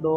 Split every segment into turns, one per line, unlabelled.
2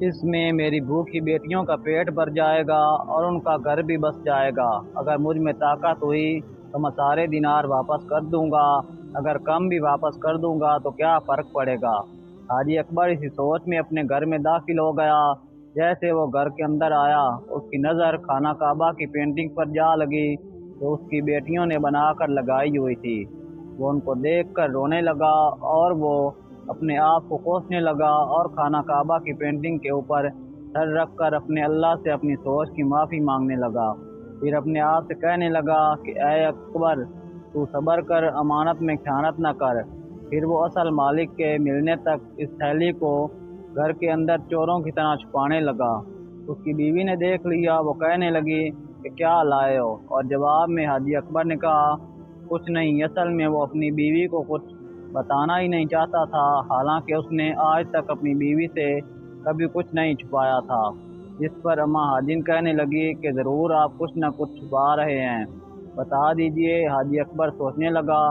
اس میں میری بھوکی بیٹیوں کا پیٹ بھر جائے گا اور ان کا گھر بھی بس جائے گا۔ اگر مجھ میں طاقت ہوئی تو میں سارے دینار واپس کر دوں گا، اگر کم بھی واپس کر دوں گا تو کیا فرق پڑے گا۔ حاجی اکبر اسی سوچ میں اپنے گھر میں داخل ہو گیا۔ جیسے وہ گھر کے اندر آیا، اس کی نظر خانہ کعبہ کی پینٹنگ پر جا لگی جو اس کی بیٹیوں نے بنا کر لگائی ہوئی تھی۔ وہ ان کو دیکھ کر رونے لگا اور وہ اپنے آپ کو کوسنے لگا اور خانہ کعبہ کی پینٹنگ کے اوپر سر رکھ کر اپنے اللہ سے اپنی سوچ کی معافی مانگنے لگا۔ پھر اپنے آپ سے کہنے لگا کہ اے اکبر، تو صبر کر، امانت میں خیانت نہ کر۔ پھر وہ اصل مالک کے ملنے تک اس تھیلی کو گھر کے اندر چوروں کی طرح چھپانے لگا۔ اس کی بیوی نے دیکھ لیا، وہ کہنے لگی کہ کیا لائے ہو؟ اور جواب میں حاجی اکبر نے کہا کچھ نہیں۔ اصل میں وہ اپنی بیوی کو کچھ بتانا ہی نہیں چاہتا تھا، حالانکہ اس نے آج تک اپنی بیوی سے کبھی کچھ نہیں چھپایا تھا۔ جس پر اماں حاجن کہنے لگی کہ ضرور آپ کچھ نہ کچھ چھپا رہے ہیں، بتا دیجئے۔ حاجی اکبر سوچنے لگا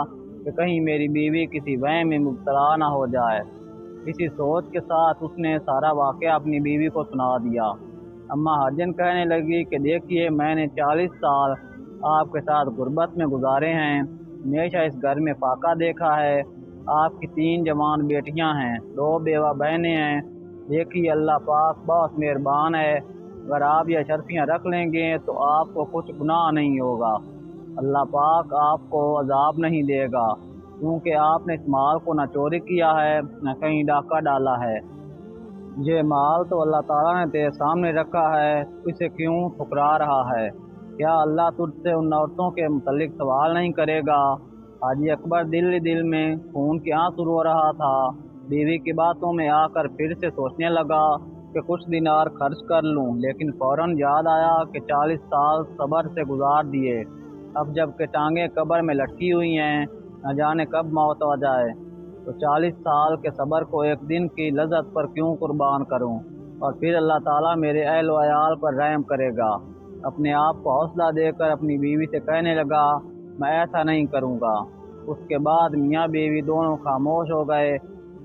کہ کہیں میری بیوی کسی وہم میں مبتلا نہ ہو جائے۔ اسی سوچ کے ساتھ اس نے سارا واقعہ اپنی بیوی کو سنا دیا۔ اماں حاجن کہنے لگی کہ دیکھیے، میں نے 40 سال آپ کے ساتھ غربت میں گزارے ہیں، ہمیشہ اس گھر میں فاقہ دیکھا ہے۔ آپ کی 3 جوان بیٹیاں ہیں، 2 بیوہ بہنیں ہیں۔ دیکھیے، اللہ پاک بہت مہربان ہے، اگر آپ یہ شرطیاں رکھ لیں گے تو آپ کو کچھ گناہ نہیں ہوگا، اللہ پاک آپ کو عذاب نہیں دے گا، کیونکہ آپ نے اس مال کو نہ چوری کیا ہے نہ کہیں ڈاکہ ڈالا ہے۔ یہ مال تو اللہ تعالیٰ نے تیرے سامنے رکھا ہے، تو اسے کیوں ٹھکرا رہا ہے؟ کیا اللہ تجھ سے ان عورتوں کے متعلق سوال نہیں کرے گا؟ حاجی اکبر دل میں خون کے آنسو رو رہا تھا۔ بیوی کی باتوں میں آ کر پھر سے سوچنے لگا کہ کچھ دینار خرچ کر لوں، لیکن فوراً یاد آیا کہ 40 سال صبر سے گزار دیے، اب جب کہ ٹانگیں قبر میں لٹکی ہوئی ہیں، نہ جانے کب موت آ جائے، تو 40 سال کے صبر کو ایک دن کی لذت پر کیوں قربان کروں؟ اور پھر اللہ تعالیٰ میرے اہل و عیال پر رحم کرے گا۔ اپنے آپ کو حوصلہ دے کر اپنی بیوی سے کہنے لگا میں ایسا نہیں کروں گا۔ اس کے بعد میاں بیوی دونوں خاموش ہو گئے۔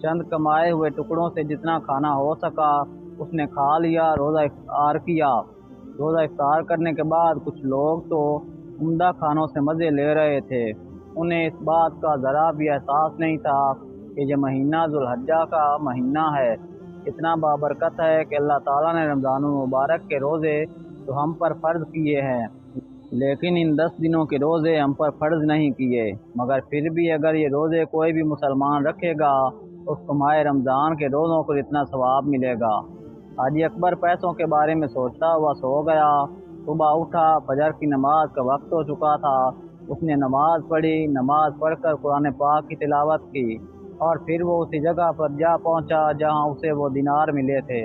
چند کمائے ہوئے ٹکڑوں سے جتنا کھانا ہو سکا اس نے کھا لیا، روزہ افطار کیا۔ روزہ افطار کرنے کے بعد کچھ لوگ تو عمدہ کھانوں سے مزے لے رہے تھے، انہیں اس بات کا ذرا بھی احساس نہیں تھا کہ یہ مہینہ ذوالحجہ کا مہینہ ہے، اتنا بابرکت ہے کہ اللہ تعالیٰ نے رمضان المبارک کے روزے تو ہم پر فرض کیے ہیں، لیکن ان 10 دنوں کے روزے ہم پر فرض نہیں کیے۔ مگر پھر بھی اگر یہ روزے کوئی بھی مسلمان رکھے گا تو اس کو ماہ رمضان کے روزوں کو اتنا ثواب ملے گا۔ حاجی اکبر پیسوں کے بارے میں سوچتا ہوا سو گیا۔ صبح اٹھا، فجر کی نماز کا وقت ہو چکا تھا۔ اس نے نماز پڑھی، نماز پڑھ کر قرآن پاک کی تلاوت کی، اور پھر وہ اسی جگہ پر جا پہنچا جہاں اسے وہ دینار ملے تھے۔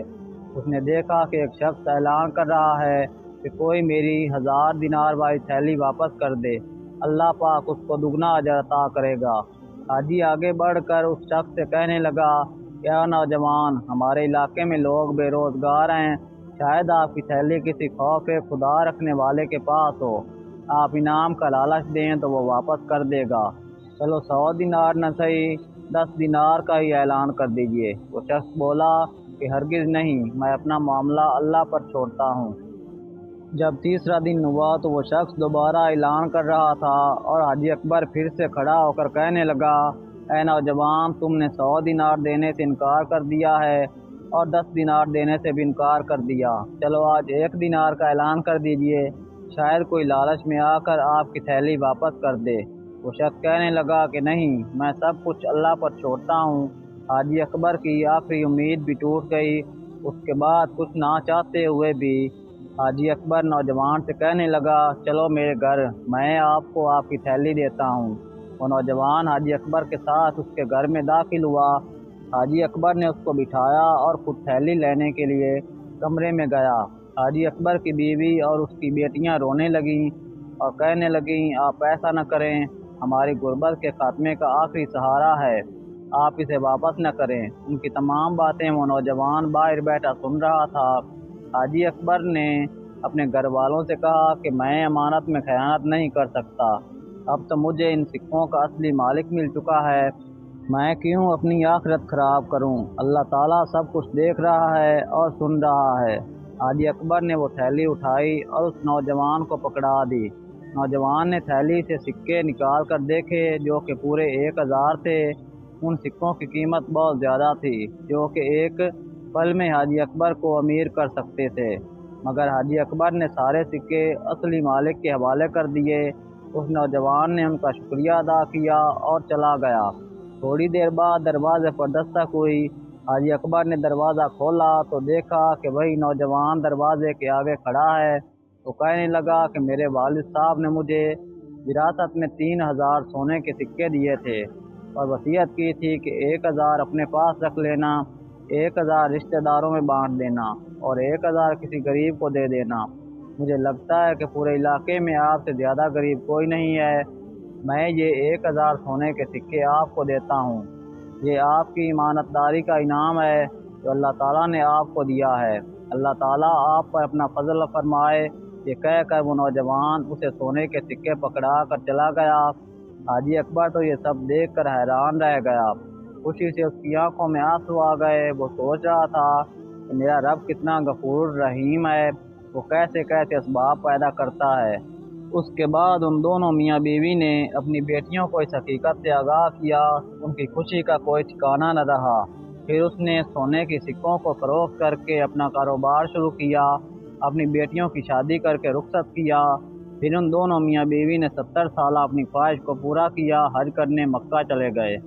اس نے دیکھا کہ ایک شخص اعلان کر رہا ہے کہ کوئی میری 1000 دینار والی تھیلی واپس کر دے، اللہ پاک اس کو دگنا اجر عطا کرے گا۔ حاجی آگے بڑھ کر اس شخص سے کہنے لگا کیا نوجوان، ہمارے علاقے میں لوگ بے روزگار ہیں، شاید آپ کی تھیلی کسی خوف خدا رکھنے والے کے پاس ہو، آپ انعام کا لالچ دیں تو وہ واپس کر دے گا، چلو 100 دینار نہ صحیح 10 دینار کا ہی اعلان کر دیجئے۔ وہ شخص بولا کہ ہرگز نہیں، میں اپنا معاملہ اللہ پر چھوڑتا ہوں۔ جب تیسرا دن ہوا تو وہ شخص دوبارہ اعلان کر رہا تھا، اور حاجی اکبر پھر سے کھڑا ہو کر کہنے لگا اے نوجوان، تم نے 100 دینار دینے سے انکار کر دیا ہے اور 10 دینار دینے سے بھی انکار کر دیا، چلو آج 1 دینار کا اعلان کر دیجئے، شاید کوئی لالچ میں آ کر آپ کی تھیلی واپس کر دے۔ وہ شخص کہنے لگا کہ نہیں، میں سب کچھ اللہ پر چھوڑتا ہوں۔ حاجی اکبر کی آخری امید بھی ٹوٹ گئی۔ اس کے بعد کچھ نہ چاہتے ہوئے بھی حاجی اکبر نوجوان سے کہنے لگا چلو میرے گھر، میں آپ کو آپ کی تھیلی دیتا ہوں۔ وہ نوجوان حاجی اکبر کے ساتھ اس کے گھر میں داخل ہوا۔ حاجی اکبر نے اس کو بٹھایا اور خود تھیلی لینے کے لیے کمرے میں گیا۔ حاجی اکبر کی بیوی اور اس کی بیٹیاں رونے لگیں اور کہنے لگیں آپ ایسا نہ کریں، ہماری غربت کے خاتمے کا آخری سہارا ہے، آپ اسے واپس نہ کریں۔ ان کی تمام باتیں وہ نوجوان باہر بیٹھا سن رہا تھا۔ حاجی اکبر نے اپنے گھر والوں سے کہا کہ میں امانت میں خیانت نہیں کر سکتا، اب تو مجھے ان سکوں کا اصلی مالک مل چکا ہے، میں کیوں اپنی آخرت خراب کروں؟ اللہ تعالیٰ سب کچھ دیکھ رہا ہے اور سن رہا ہے۔ حاجی اکبر نے وہ تھیلی اٹھائی اور اس نوجوان کو پکڑا دی۔ نوجوان نے تھیلی سے سکے نکال کر دیکھے جو کہ پورے 1000 تھے۔ ان سکوں کی قیمت بہت زیادہ تھی جو کہ ایک پل میں حاجی اکبر کو امیر کر سکتے تھے، مگر حاجی اکبر نے سارے سکے اصلی مالک کے حوالے کر دیے۔ اس نوجوان نے ان کا شکریہ ادا کیا اور چلا گیا۔ تھوڑی دیر بعد دروازے پر دستک ہوئی۔ حاجی اکبر نے دروازہ کھولا تو دیکھا کہ وہی نوجوان دروازے کے آگے کھڑا ہے۔ تو کہنے لگا کہ میرے والد صاحب نے مجھے وراثت میں 3000 سونے کے سکے دیے تھے اور وصیت کی تھی کہ 1000 اپنے پاس رکھ لینا، 1000 رشتہ داروں میں بانٹ دینا اور 1000 کسی غریب کو دے دینا۔ مجھے لگتا ہے کہ پورے علاقے میں آپ سے زیادہ غریب کوئی نہیں ہے۔ میں یہ 1000 سونے کے سکے آپ کو دیتا ہوں۔ یہ آپ کی امانت داری کا انعام ہے جو اللہ تعالیٰ نے آپ کو دیا ہے۔ اللہ تعالیٰ آپ پر اپنا فضل فرمائے۔ یہ کہہ کر وہ نوجوان اسے سونے کے سکے پکڑا کر چلا گیا۔ حاجی اکبر تو یہ سب دیکھ کر حیران رہ گیا۔ خوشی سے اس کی آنکھوں میں آنسو آ گئے۔ وہ سوچ رہا تھا کہ میرا رب کتنا غفور رحیم ہے، وہ کیسے کیسے اسباب پیدا کرتا ہے۔ اس کے بعد ان دونوں میاں بیوی نے اپنی بیٹیوں کو اس حقیقت سے آگاہ کیا۔ ان کی خوشی کا کوئی ٹھکانہ نہ رہا۔ پھر اس نے سونے کے سکوں کو فروخت کر کے اپنا کاروبار شروع کیا، اپنی بیٹیوں کی شادی کر کے رخصت کیا۔ پھر ان دونوں میاں بیوی نے 70 سالہ اپنی خواہش کو پورا کیا، حج کرنے مکہ چلے گئے۔